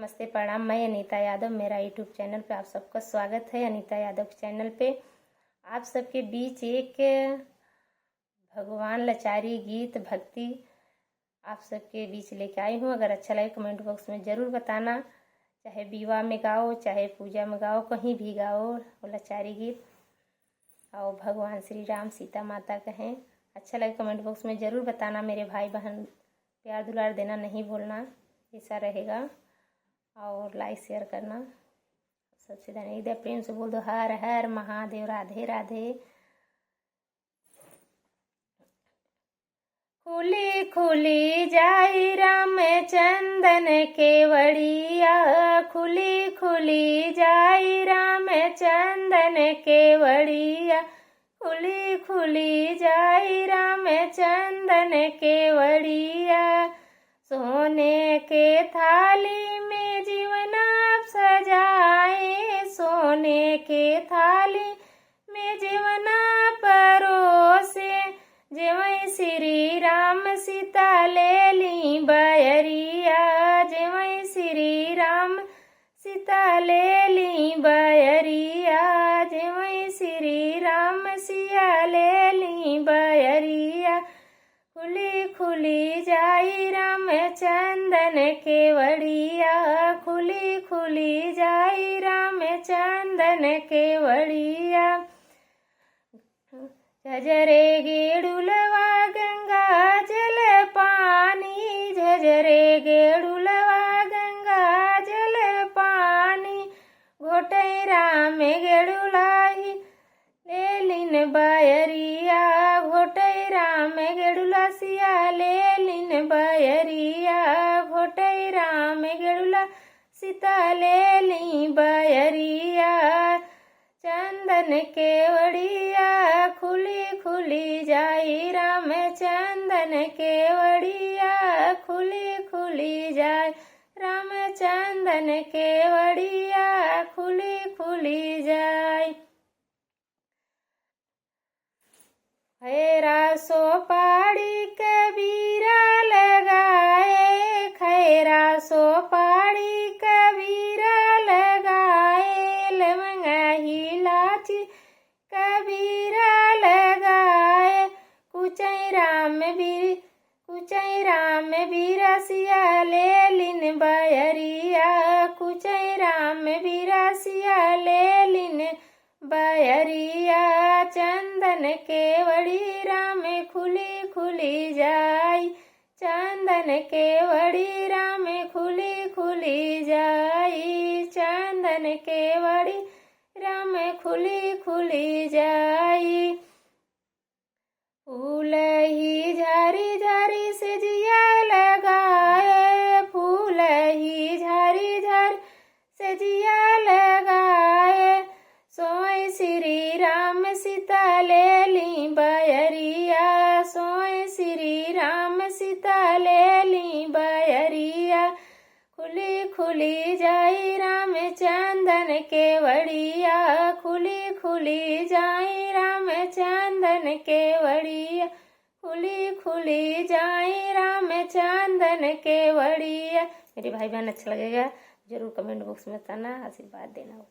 नमस्ते प्रणाम। मैं अनीता यादव, मेरा यूट्यूब चैनल पे आप सबका स्वागत है। अनीता यादव के चैनल पे आप सबके बीच एक भगवान लाचारी गीत भक्ति आप सबके बीच लेके आई हूँ। अगर अच्छा लगे कमेंट बॉक्स में ज़रूर बताना। चाहे विवाह में गाओ, चाहे पूजा में गाओ, कहीं भी गाओ वो लाचारी गीत और भगवान श्री राम सीता माता कहें। अच्छा लगे कमेंट बॉक्स में ज़रूर बताना। मेरे भाई बहन प्यार दुलार देना नहीं भूलना, ऐसा रहेगा। और लाइक शेयर करना। सबसे धन्यवाद। प्रेम से बोल दो हर हर महादेव, राधे राधे। खुली खुली जाई राम चंदन केवड़िया, खुली खुली जाई राम चंदन केवड़िया, खुली खुली जाई राम चंदन केवड़िया। सोने के थाली में जीवन आप सजाए, सोने के थाली में जीवन परोसे। जेवै श्री राम सीता ले ली बयरिया, जेवै श्री राम सीता ले ली बयरिया, जेवै श्री राम सिया ले ली बयरिया। खुली खुली जाई राम चंदन केवड़िया, खुली खुली जाई राम चंदन केवड़िया। झझरे गेड़ुलवा गंगा जल पानी, झझरे गेड़ुलवा गंगा जल पानी। घोटई राम गेड़ुलाही ले लिन बयरिया, घोटई राम गेड़ुला सिया ले लिन बयरिया, घोटई राम गेड़ुला सीता ले ली बयरिया। चंदन केवड़िया खुली खुली जाई राम चंदन केवड़िया, खुली खुली जाई राम चंदन केवड़िया, खुली खुली जाई। खैरा सोपाड़ी कबीरा लगाए, खैरा सोपाड़ी कबीरा लगाए, लवंगा इलायची कबीरा लगाए। कुचई राम बीरसिया ले लिन बयरिया, कुचई राम बीरसिया ले लिन बयरिया। चंदन केवड़ी राम खुली खुली जाई, चंदन केवड़ी राम खुली खुली जाई, चंदन केवड़ी राम खुली खुली जाई। फूल ही झारी झारी से जिया लगाए, फूल ही झारी झारी से जिया लगाए। सोई श्री राम सीता ले ली बयरिया, सोई श्री राम सीता ले ली बयरिया। खुली खुली जाई राम चंदन केवड़िया, खुली खुली जाई राम चंदन केवड़िया, खुली खुली जाई राम चंदन केवड़िया। मेरे भाई बहन अच्छा लगेगा जरूर कमेंट बॉक्स में बताना, आशीर्वाद देना।